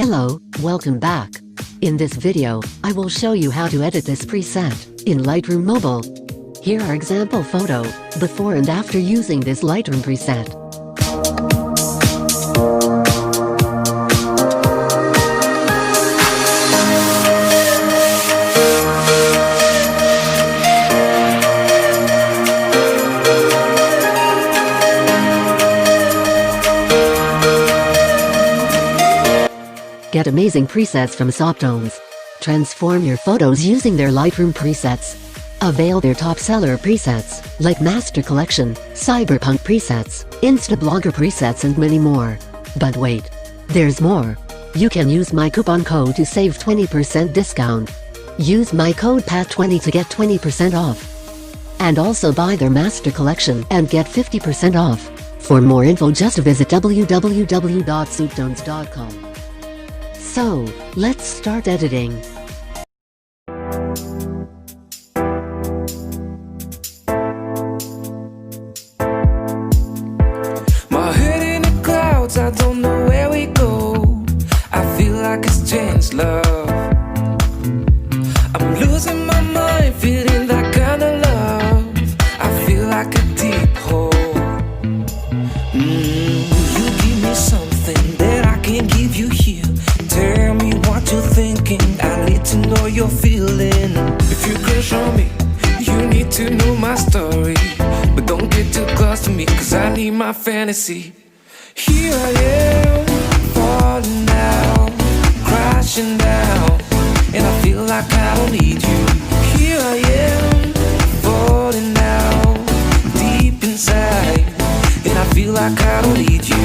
Hello, welcome back. In this video, I will show you how to edit this preset in Lightroom Mobile. Here are example photo, before and after using this Lightroom preset. Get amazing presets from SUPTONES. Transform your photos using their Lightroom presets. Avail their top seller presets, like Master Collection, Cyberpunk presets, Insta Blogger presets and many more. But wait, there's more. You can use my coupon code to save 20% discount. Use my code PAT20 to get 20% off. And also buy their Master Collection and get 50% off. For more info just visit www.suptones.com. So, let's start editing. My head in the clouds, I don't know where we go. I feel like it's changed, love. I'm losing my mind, feeling that kind of love. I feel like a deep hole. You give me something that I can't give you here. Tell me what you're thinking, I need to know you're feeling. If you crush on me, you need to know my story. But don't get too close to me, cause I need my fantasy. Here I am, falling down, crashing down, and I feel like I don't need you. Here I am, falling down, deep inside, and I feel like I don't need you.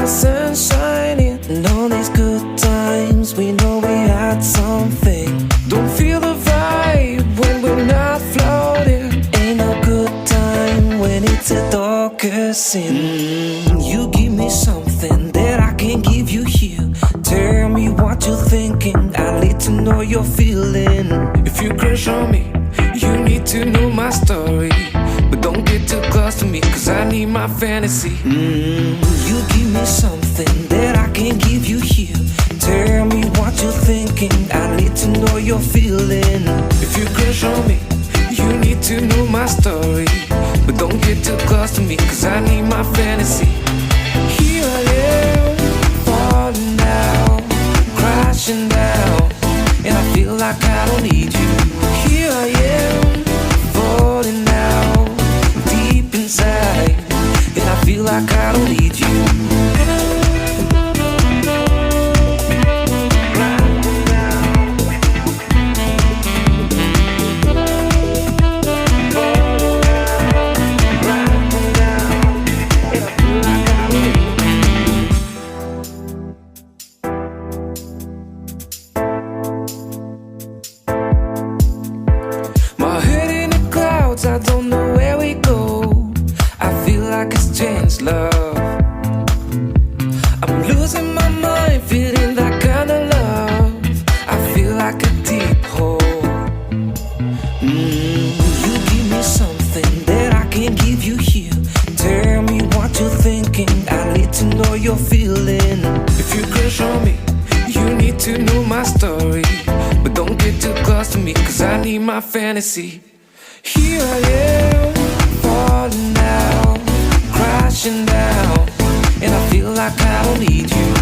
Sun shining, and all these good times, we know we had something. Don't feel the vibe when we're not floating. Ain't no good time when it's the darkest sin. You give me something that I can't give you here. Tell me what you're thinking, I need to know you're feeling. If you crush on me, you need to know my story. But don't get too close to me, cause I need my fantasy. You give me something that I can't give you here. Tell me what you're thinking, I need to know you're feeling. If you crush on me, you need to know my story. But don't get too close to me, cause I need my fantasy. Here I am, falling down, crashing down, and I feel like I don't need you. Here I am, falling down, deep inside, and I feel like I don't need you. I don't know where we go. I feel like it's changed, love. I'm losing my mind, feeling that kind of love. I feel like a deep hole. You give me something that I can't give you here. Tell me what you're thinking, I need to know you're feeling. If you crush on me, you need to know my story. But don't get too close to me, cause I need my fantasy. Here I am, falling down, crashing down, and I feel like I don't need you.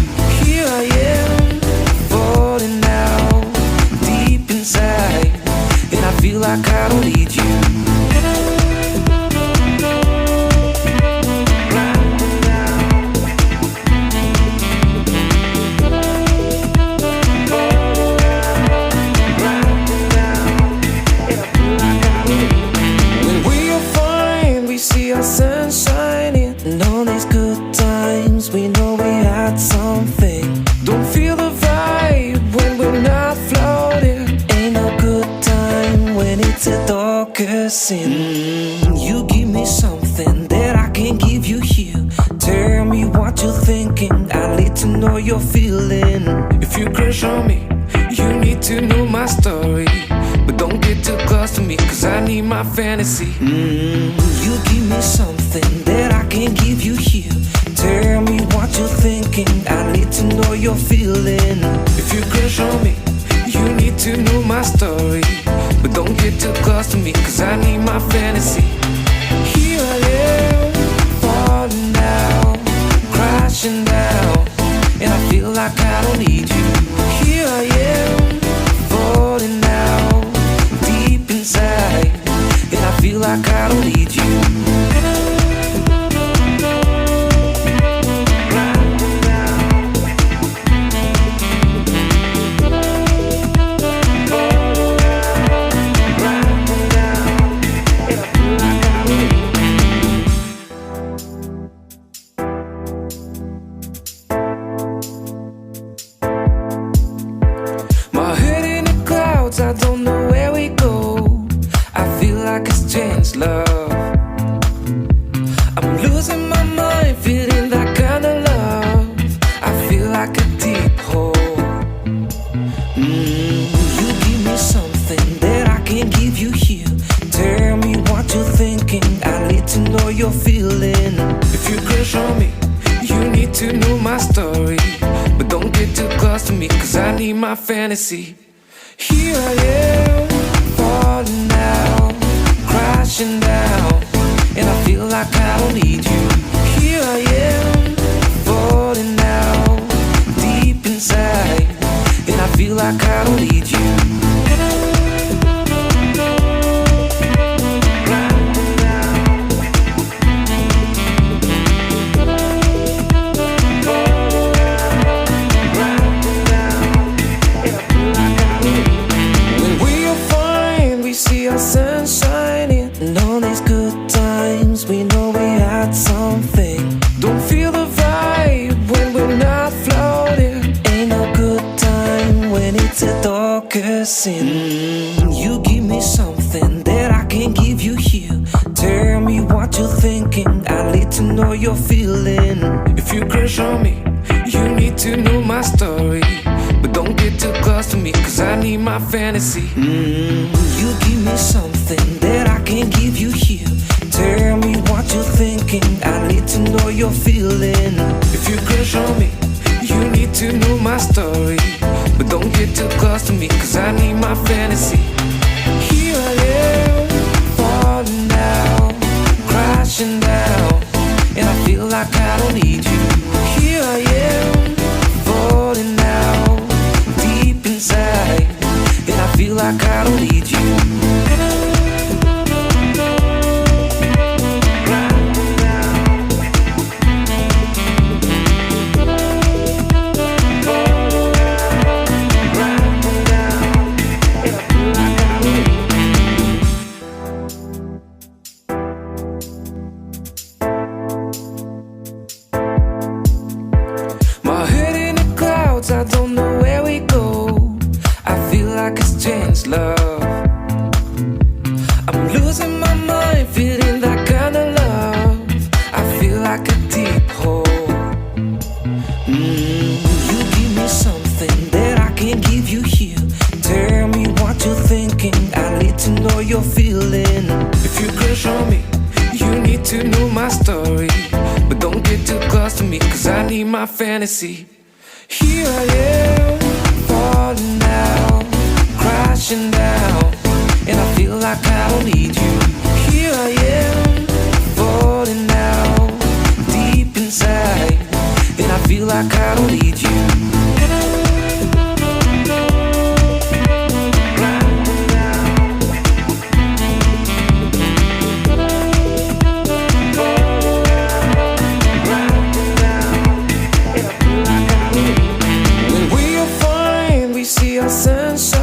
Here I am, falling down, deep inside, and I feel like I don't need you. Sun shining, and all these good times, we know we had something. Don't feel the vibe when we're not floating. Ain't no good time when it's the darkest sin. You give me something that I can't give you here. Tell me what you're thinking, I need know you're feeling. If you crush on me, you need to know my story. But don't get too close to me, cause I need my fantasy. You give me something that I can't give you here. Tell me what you're thinking, I need to know you're feeling. If you crush on me, you need to know my story. But don't get too close to me, cause I need my fantasy. Here I am, falling down, crashing down, and I feel like I don't need you. Here I am, falling down, deep inside, and I feel like I don't need you. I don't know where we go. I feel like it's changed love. I'm losing my mind, feeling that kind of love. I feel like a deep hole. You give me something that I can't give you here. Tell me what you're thinking, I need to know you're feeling. If you crush on me, you need to know my story. But don't get too close to me, cause I need my fantasy. Here I am, falling down, crashing down, and I feel like I don't need you. Here I am, falling down, deep inside, and I feel like I don't need you. Sun shining, and all these good times, we know we had something. Don't feel the vibe when we're not floating. Ain't no good time when it's the darkest sin. You give me something that I can't give you here. Tell me what you're thinking, I need to know you're feeling. If you crush on me, you need to know my story. But don't get too close to me, cause I need my fantasy. You give me something that I can't give you here. Tell me what you're thinking, I need to know you're feeling. If you crush on me, you need to know my story. But don't get too close to me, cause I need my fantasy. Here I am, falling down, crashing down, and I feel like I don't need you. Here I am, falling down, deep inside, and I feel like I don't need you. I don't know where we go. I feel like it's changed love. I'm losing my mind, feeling that kind of love. I feel like a deep hole. You give me something that I can't give you here. Tell me what you're thinking, I need to know you're feeling. If you crush on me, you need to know my story. But don't get too close to me, cause I need my fantasy. Here I am, falling down, crashing down, and I feel like I don't need you. Here I am, falling down, deep inside, and I feel like I don't need you. Sunshine.